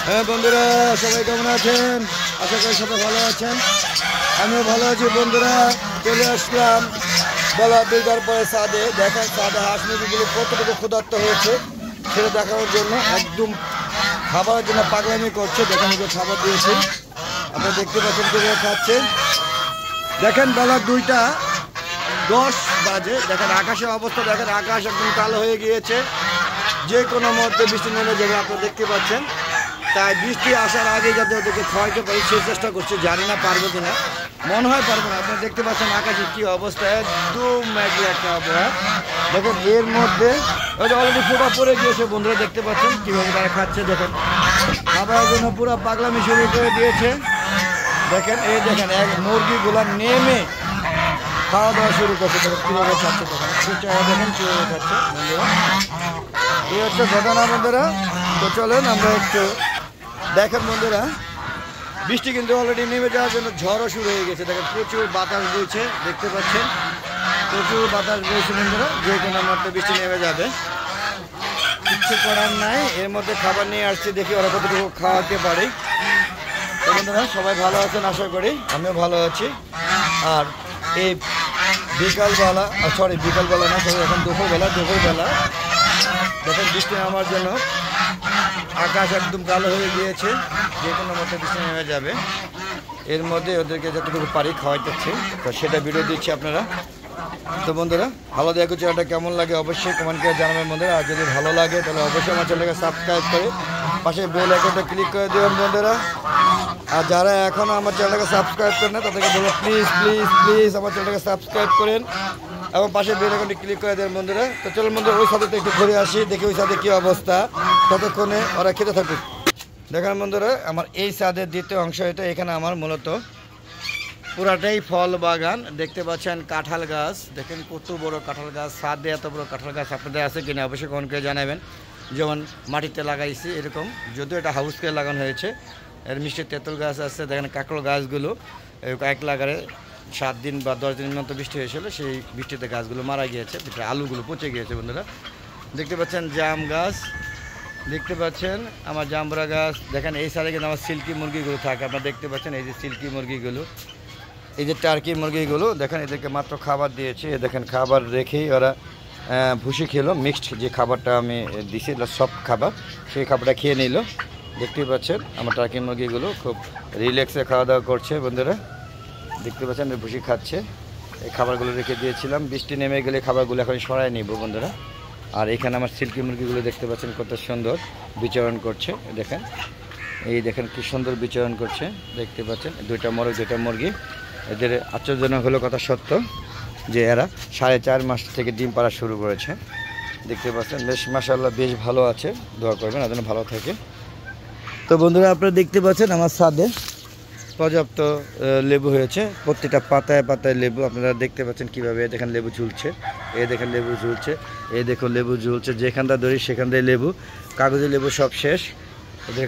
হ্যাঁ বন্ধুরা, সবাই কেমন আছেন? আশা করি সবাই ভালো আছেন। আমিও ভালো আছি বন্ধুরা। চলে আসলাম বলা দুইবার পরে ছাদে। দেখেন ছাদে হাঁস মুরগিগুলো কতটুকু ক্ষুধার্ত হয়েছে সেটা দেখানোর জন্য একদম খাবারের জন্য পাগলামি করছে। দেখেন যে খাবার দিয়েছে, আপনারা দেখতে পাচ্ছেন কীভাবে খাচ্ছে। দেখেন বেলা 2:10 বাজে। দেখেন আকাশের অবস্থা, দেখেন আকাশ একদম কালো হয়ে গিয়েছে, যে কোনো মুহূর্তে বৃষ্টি নেমে যাবে, আপনারা দেখতে পাচ্ছেন। তাই বৃষ্টি আসার আগে যাতে ওদেরকে খাওয়াইতে পারি সেই চেষ্টা করছি। জানি না পারবো কিনা, মনে হয় পারবো না। আপনারা দেখতে পাচ্ছেন আকাশের কী অবস্থা, একদম মেঘলা একটা আবহাওয়া। দেখেন এর মধ্যে ওটা অলরেডি ফোটা পড়ে গিয়েছে বন্ধুরা, দেখতে পাচ্ছেন কীভাবে তারা খাচ্ছে। দেখেন খাবারের জন্য পুরো পাগলামি শুরু করে দিয়েছে। দেখেন এই দেখেন এক মুরগিগুলো নেমে খাওয়া দাওয়া শুরু করছে। দেখেন কীভাবে খাচ্ছে, দেখেন কীভাবে খাচ্ছে বন্ধুরা। এই হচ্ছে ঘটনা বন্ধুরা। তো চলেন আমরা একটু দেখেন বন্ধুরা, বৃষ্টি কিন্তু অলরেডি নেমে যাওয়ার জন্য ঝড়ও শুরু হয়ে গেছে। দেখেন প্রচুর বাতাস বইছে, দেখতে পাচ্ছেন প্রচুর বাতাস বইছে বন্ধুরা, যে কোনো মধ্যে বৃষ্টি নেমে যাবে, কিচ্ছু করার নাই। এর মধ্যে খাবার নিয়ে আসছি, দেখি ওরা কতটুকু খাওয়াতে পারে। তো বন্ধুরা সবাই ভালো আছেন আশা করি, আমিও ভালো আছি। আর এই বিকালবেলা না, সবাই এখন দুপুরবেলা দেখেন বৃষ্টি নামার জন্য আকাশ একদম কালো হয়ে গিয়েছে, যে কোনো মধ্যে বৃষ্টি নেমে যাবে। এর মধ্যে ওদেরকে যতটুকু পারি খাওয়াইতেছি, তো সেটা ভিডিও দিচ্ছি আপনারা। তো বন্ধুরা ভালো দেখো, চ্যানেলটা কেমন লাগে অবশ্যই কমেন্ট করে জানাবেন বন্ধুরা। আর যদি ভালো লাগে তাহলে অবশ্যই আমার চ্যানেলটাকে সাবস্ক্রাইব করে পাশে বেল আইকনটা ক্লিক করে দেবেন বন্ধুরা। আর যারা এখনও আমার চ্যানেলটাকে সাবস্ক্রাইব করেন না তাদেরকে বলবো প্লিজ আমার চ্যানেলটাকে সাবস্ক্রাইব করেন এবং পাশে বেল আইকনটি ক্লিক করে দেন বন্ধুরা। তো চলুন বন্ধুরা ওই সাথে একটু ঘুরে আসি, দেখি ওই সাথে কী অবস্থা, ততক্ষণে ওরা খেতে থাকুক। দেখেন বন্ধুরা আমার এই ছাদের দ্বিতীয় অংশ এটা। এখানে আমার মূলত পুরাটাই ফল বাগান, দেখতে পাচ্ছেন কাঁঠাল গাছ। দেখেন কত বড় কাঁঠাল গাছ, ছাদে এত বড় কাঁঠাল গাছ আপনাদের আছে কিনা অবশ্যই কমেন্ট করে জানাবেন। যেমন মাটিতে লাগাইছি এরকম, যদিও এটা হাউস করে লাগানো হয়েছে। এর মিষ্টি তেঁতুল গাছ আছে, দেখেন কাঁকড়ো গাছগুলো এক লাগারে 7 দিন বা 10 দিনের মতো বৃষ্টি হয়েছিল, সেই বৃষ্টিতে গাছগুলো মারা গিয়েছে, ভিতরে আলুগুলো পচে গিয়েছে বন্ধুরা। দেখতে পাচ্ছেন জাম গাছ, দেখতে পাচ্ছেন আমার জামবড়া গাছ। দেখেন এই সাইডে কিন্তু আমার সিল্কি মুরগিগুলো থাকে, আপনারা দেখতে পাচ্ছেন এই যে সিল্কি মুরগিগুলো, এই যে টার্কি মুরগিগুলো। দেখেন এদেরকে মাত্র খাবার দিয়েছি, দেখেন খাবার রেখেই ওরা ভুসি খেলো, মিক্সড যে খাবারটা আমি দিছি সব খাবার, সেই খাবারটা খেয়ে নিল। দেখতে পাচ্ছেন আমার টার্কি মুরগিগুলো খুব রিল্যাক্সে খাওয়া দাওয়া করছে বন্ধুরা, দেখতে পাচ্ছেন ভুসি খাচ্ছে। এই খাবারগুলো রেখে দিয়েছিলাম, বৃষ্টি নেমে গেলে খাবারগুলো এখন সরাই নিব বন্ধুরা। আর এখানে আমার সিল্কি মুরগিগুলো দেখতে পাচ্ছেন কত সুন্দর বিচরণ করছে। দেখেন এই দেখেন কি সুন্দর বিচরণ করছে, দেখতে পাচ্ছেন দুইটা মুরগি। এদের আশ্চর্যজনক হলো কথা সত্য যে এরা 4.5 মাস থেকে ডিম পাড়া শুরু করেছে। দেখতে পাচ্ছেন বেশ মাশাআল্লাহ বেশ ভালো আছে, দোয়া করবেন আর যেন ভালো থাকে। তো বন্ধুরা আপনারা দেখতে পাচ্ছেন আমার ছাদে পর্যাপ্ত লেবু হয়েছে, প্রত্যেকটা পাতায় পাতায় লেবু। আপনারা দেখতে পাচ্ছেন কীভাবে, দেখেন লেবু ঝুলছে, দেখেন লেবু ঝুলছে, দেখো লেবু ঝুলছে, যেখানটা ধরি সেখান থেকে লেবু। কাগজি লেবু সব শেষ, ওদের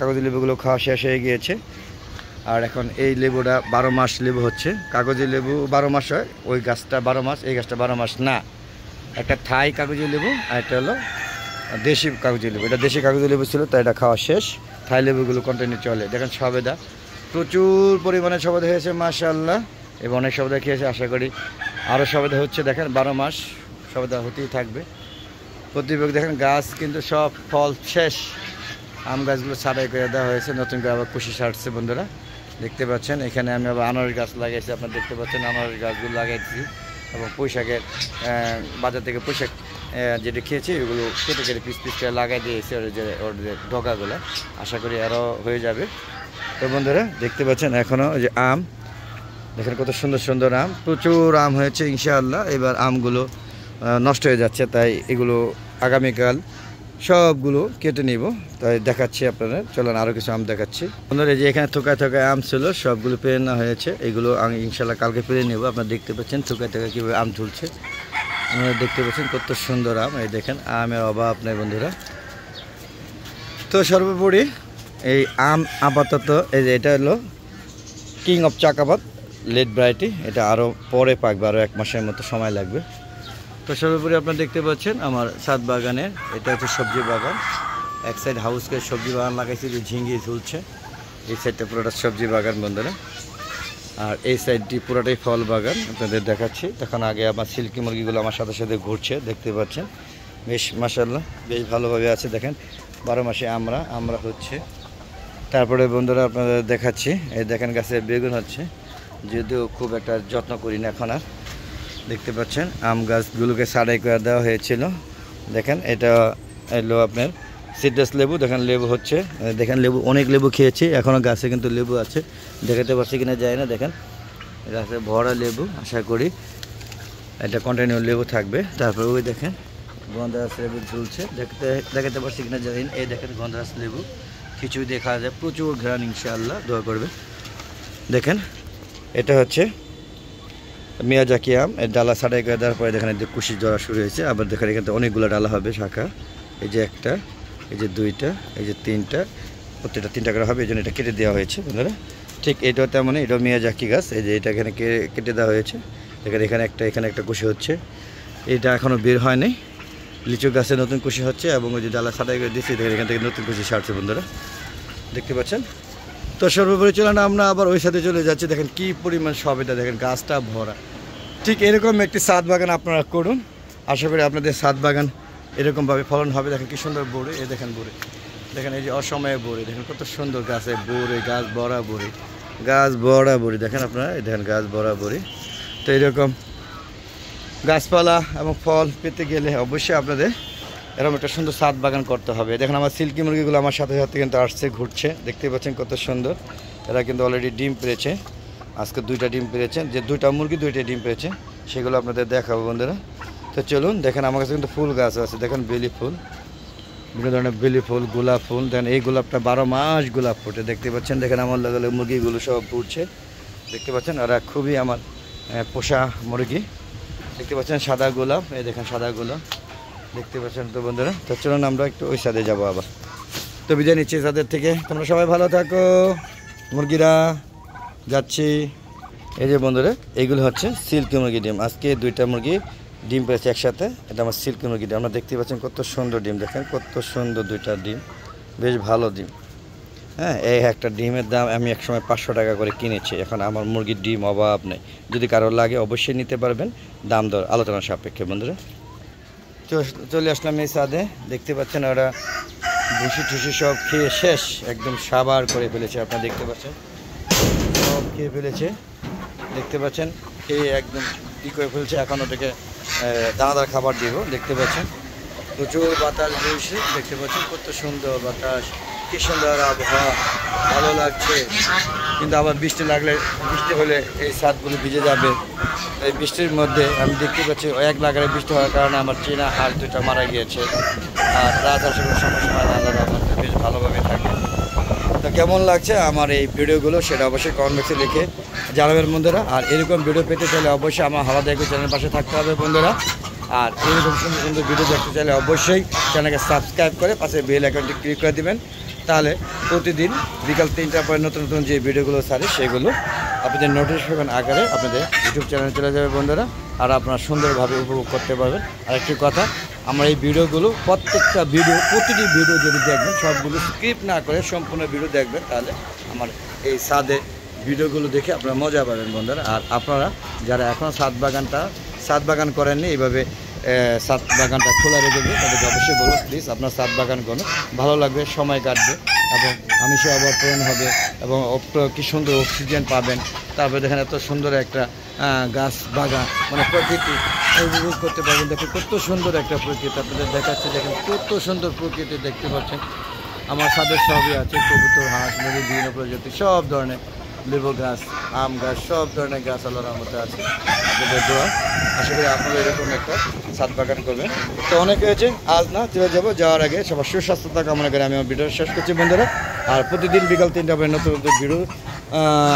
কাগজি লেবুগুলো খাওয়া শেষ হয়ে গিয়েছে। আর এখন এই লেবুটা 12 মাস লেবু হচ্ছে। কাগজি লেবু 12 মাস হয়, ওই গাছটা 12 মাস, এই গাছটা 12 মাস না। একটা থাই কাগজি লেবু আর একটা হলো দেশি কাগজি লেবু। এটা দেশি কাগজি লেবু ছিল, তাই এটা খাওয়া শেষ। থাই লেবুগুলো কন্টিনিউ চলে। দেখেন সবেদা প্রচুর পরিমাণে সবেদা হয়েছে মাশাআল্লাহ, এবং অনেক সবেদা খেয়েছে, আশা করি আরও সবেদা হচ্ছে। দেখেন 12 মাস সবেদা হতেই থাকবে। প্রতিবেগ দেখেন গাছ কিন্তু সব ফল শেষ, আম গাছগুলো ছাড়াই করে দেওয়া হয়েছে, নতুন করে আবার কুশি ছাড়ছে বন্ধুরা। দেখতে পাচ্ছেন এখানে আমি আবার আনারস গাছ লাগাইছি, আপনারা দেখতে পাচ্ছেন আনারস গাছগুলো লাগাইছি। এবং পুঁইশাকের বাজার থেকে পুঁইশাক যেটা খেয়েছি ওগুলো কেটে পিস করে লাগাই দিয়েছি, ওর যে ডগাগুলো, আশা করি আরও হয়ে যাবে। তো বন্ধুরা দেখতে পাচ্ছেন এখনও যে আম, দেখেন কত সুন্দর সুন্দর আম, প্রচুর আম হয়েছে ইনশাআল্লাহ। এবার আমগুলো নষ্ট হয়ে যাচ্ছে, তাই এগুলো আগামীকাল সবগুলো কেটে নিব, তাই দেখাচ্ছি আপনারা। চলেন আরও কিছু আম দেখাচ্ছি বন্ধুরা। যে এখানে থোকায় আম ছিল সবগুলো পেরে নেওয়া হয়েছে, এগুলো আমি ইনশাআল্লাহ কালকে পেরে নেব। আপনারা দেখতে পাচ্ছেন থোকায় কীভাবে আম ঝুলছে, আপনারা দেখতে পাচ্ছেন কত সুন্দর আম। এই দেখেন আমের অভাব নেই বন্ধুরা। তো সর্বোপরি এই আম আপাতত এই যে এটা হলো কিং অফ চাকাবাদ লেট ভ্যারাইটি, এটা আরও পরে পাকবে, আরও 1 মাসের মতো সময় লাগবে। তো সর্বোপরি আপনারা দেখতে পাচ্ছেন আমার ছাদ বাগানের, এটা হচ্ছে সবজি বাগান। এক সাইড হাউস করে সবজি বাগান লাগাইছি, যে ঝিঙ্গি ঝুলছে। এই সাইডটা পুরোটা সবজি বাগান বন্ধুরা, আর এই সাইডটি পুরোটাই ফল বাগান আপনাদের দেখাচ্ছি। তখন আগে আমার সিল্কি মুরগিগুলো আমার সাথে সাথে ঘুরছে, দেখতে পাচ্ছেন। বেশ মাশাআল্লাহ বেশ ভালোভাবে আছে। দেখেন 12 মাসে আমরা হচ্ছে। তারপরে বন্ধুরা আপনাদের দেখাচ্ছি, এই দেখেন গাছে বেগুন হচ্ছে, যদিও খুব একটা যত্ন করি না এখন আর। দেখতে পাচ্ছেন আম গাছগুলোকে ছাড়াই করে দেওয়া হয়েছিল। দেখেন এটা এলো আপনার সিট্রাস লেবু। দেখেন লেবু হচ্ছে, দেখেন লেবু, অনেক লেবু খেয়েছি, এখনও গাছে কিন্তু লেবু আছে। দেখাতে পারছি কিনা যায় না। দেখেন গাছে ভরা লেবু, আশা করি এটা কন্টিনিউ লেবু থাকবে। তারপরে ওই দেখেন গন্ধরাজ লেবু ঝুলছে, দেখাতে পারছি কিনা জানি না। এই দেখেন গন্ধরাজ লেবু, কিছু দেখা যায়, প্রচুর ঘ্রাণ, ইনশাআল্লাহ দোয়া করবে। দেখেন এটা হচ্ছে মিয়াজাকি আম, এর ডালা ছাড়াই করে দেওয়ার পরে দেখেন কুশি জড়া শুরু হয়েছে। আবার দেখেন এখানে অনেকগুলো ডালা হবে শাখা, এই যে একটা, এই যে দুইটা, এই যে তিনটা, প্রত্যেকটা 3টা করে হবে, এই জন্য এটা কেটে দেওয়া হয়েছে বন্ধুরা। ঠিক এটাও তেমনই, এটাও মিয়াজাকি গাছ, এই যে এটা এখানে কেটে দেওয়া হয়েছে। দেখেন এখানে একটা কুশি হচ্ছে, এটা এখনও বের হয়নি। লিচু গাছে নতুন কুশি হচ্ছে, এবং ওই যে ডালা ছাড়াই করে দিচ্ছি, দেখেন এখান থেকে নতুন কুশি ছাড়ছে বন্ধুরা, দেখতে পাচ্ছেন। তো সর্বোপরি চলেন আমরা আবার ওই সাথে চলে যাচ্ছি। দেখেন কি পরিমাণ সবেদা, দেখেন গাছটা ভরা। ঠিক এরকম একটি ছাদ বাগান আপনারা করুন, আশা করি আপনাদের ছাদ বাগান এরকমভাবে ফলন হবে। দেখেন কি সুন্দর বড়ি, এই দেখেন বড়ি, দেখেন এই যে অসময়ে বড়ি, দেখেন কত সুন্দর গাছে বড়ি, গাছ ভরা বড়ি, গাছ ভরা বড়ি, দেখেন আপনারা, এই দেখেন গাছ ভরা বড়ি। তো এরকম গাছপালা এবং ফল পেতে গেলে অবশ্যই আপনাদের এরকম একটা সুন্দর ছাদ বাগান করতে হবে। দেখেন আমার সিল্কি মুরগিগুলো আমার সাথে সাথে কিন্তু আসছে, ঘুরছে, দেখতে পাচ্ছেন কত সুন্দর। এরা কিন্তু অলরেডি ডিম পেড়েছে, আজকে 2টা ডিম পেড়েছেন, যে 2টা মুরগি 2টা ডিম পেড়েছে, সেগুলো আপনাদের দেখাবো বন্ধুরা। তো চলুন, দেখেন আমার কাছে কিন্তু ফুল গাছ আছে, দেখেন বেলি ফুল, বিভিন্ন ধরনের বেলি ফুল, গোলাপ ফুল। দেখেন এই গোলাপটা 12 মাস গোলাপ ফুটে, দেখতে পাচ্ছেন। দেখেন আমার লাগালে মুরগিগুলো সব ফুটছে, দেখতে পাচ্ছেন। ওরা খুবই আমার পোষা মুরগি, দেখতে পাচ্ছেন। সাদা গোলাপ, এই দেখেন সাদা গোলাপ, দেখতে পাচ্ছেন। তো বন্ধুরা, তো চলুন আমরা একটু ওই সাথে যাবো আবার। তো বিদায় নিচ্ছি তাদের থেকে, তোমরা সবাই ভালো থাকো। মুরগিরা যাচ্ছি। এই যে বন্ধুরা, এইগুলো হচ্ছে সিল্কি মুরগি ডিম। আজকে 2টা মুরগি ডিম পেয়েছে একসাথে, এটা আমার সিল্কি মুরগি ডিম। আপনারা দেখতে পাচ্ছেন কত সুন্দর ডিম, দেখেন কত সুন্দর 2টা ডিম, বেশ ভালো ডিম। হ্যাঁ, এই একটা ডিমের দাম আমি একসময় 500 টাকা করে কিনেছি, এখন আমার মুরগির ডিম অভাব নেই। যদি কারোর লাগে অবশ্যই নিতে পারবেন, দাম দর আলোচনা সাপেক্ষে বন্ধুরা। চলে আসলাম এই ছাদে, দেখতে পাচ্ছেন ওরা ভুসি টুসি সব খেয়ে শেষ, একদম সাবার করে ফেলেছে। আপনারা দেখতে পাচ্ছেন সব খেয়ে ফেলেছে, দেখতে পাচ্ছেন, খেয়ে একদম কী করে ফেলছে। এখন ওটাকে দানাদার খাবার দিব, দেখতে পাচ্ছেন। প্রচুর বাতাস বইছে, দেখতে পাচ্ছেন কত সুন্দর বাতাস, কি সুন্দর আবহাওয়া, ভালো লাগছে। কিন্তু আবার বৃষ্টি লাগলে, বৃষ্টি হলে এই ছাদগুলো ভিজে যাবে। এই বৃষ্টির মধ্যে আমি দেখতে পাচ্ছি 1 লাগারে বৃষ্টি হওয়ার কারণে আমার চীনা হাঁস 2টা মারা গিয়েছে। আর রাত আসলে সমস্যা হয় না, আল্লাহর রহমতে বেশ ভালোভাবে থাকে। তো কেমন লাগছে আমার এই ভিডিওগুলো, সেটা অবশ্যই কমেন্ট বক্সে লিখে জানাবেন বন্ধুরা। আর এরকম ভিডিও পেতে চাইলে অবশ্যই আমার হাওয়া এগ্রো চ্যানেলের পাশে থাকতে হবে বন্ধুরা। আর এরকম সুন্দর সুন্দর ভিডিও দেখতে চাইলে অবশ্যই চ্যানেলকে সাবস্ক্রাইব করে পাশে বেল আইকনটি ক্লিক করে দেবেন। তাহলে প্রতিদিন বিকাল 3টার পরে নতুন নতুন যে ভিডিওগুলো ছাড়ে সেগুলো আপনাদের নোটিফিকেশন আকারে আপনাদের ইউটিউব চ্যানেলে চলে যাবে বন্ধুরা। আর আপনারা সুন্দরভাবে উপভোগ করতে পারবেন। আরেকটি কথা, আমার এই ভিডিওগুলো প্রত্যেকটা ভিডিও, প্রতিটি ভিডিও যদি দেখবেন, সবগুলো স্ক্রিপ্ট না করে সম্পূর্ণ ভিডিও দেখবেন, তাহলে আমার এই ছাদে ভিডিওগুলো দেখে আপনারা মজা পাবেন বন্ধুরা। আর আপনারা যারা এখন ছাদ বাগান করেননি, এইভাবে ছাদ বাগানটা খোলা রেখে দিয়ে তাদেরকে অবশ্যই বলবো, প্লিজ আপনার ছাদ বাগান করুন, ভালো লাগবে, সময় কাটবে এবং আমিষে আবার পূরণ হবে এবং কি সুন্দর অক্সিজেন পাবেন। তারপরে দেখেন এত সুন্দর একটা গাছ বাগান, মানে প্রকৃতি উপভোগ করতে পারবেন। দেখেন কত সুন্দর একটা প্রকৃতি আপনাদের দেখাচ্ছে, দেখেন কত সুন্দর প্রকৃতি দেখতে পাচ্ছেন। আমার ছাদের সবই আছে, কবুতর, হাঁস, মুরগি, বিভিন্ন প্রজাতি, সব ধরনের লেবু গাছ, আম গাছ, সব ধরনের গাছ আল্লাহর রহমতে আছে। আপনাদের দোয়া, আশা করি আপনারা এরকম একটা ছাদ বাগান করবেন। তো অনেক হয়েছে, আজ না চলে যাবো, যাওয়ার আগে সবার সুস্বাস্থ্যতা কামনা করে আমি আমার ভিডিও শেষ করছি বন্ধুরা। আর প্রতিদিন বিকাল 3টা পরে নতুন নতুন ভিডিও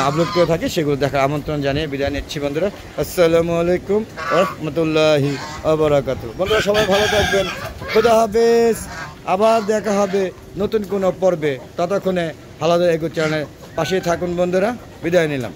আপলোড করে থাকি, সেগুলো দেখার আমন্ত্রণ জানিয়ে বিদায় নিচ্ছি বন্ধুরা। আসসালামু আলাইকুম ওয়া রাহমাতুল্লাহি ওয়া বারাকাতুহু। বন্ধুরা সবাই ভালো থাকবেন, খোদা হাফেজ। আবার দেখা হবে নতুন কোনো পর্বে, ততক্ষণে হাওয়া এগ্রো চ্যানেলের পাশেই থাকুন বন্ধুরা। বিদায় নিলাম।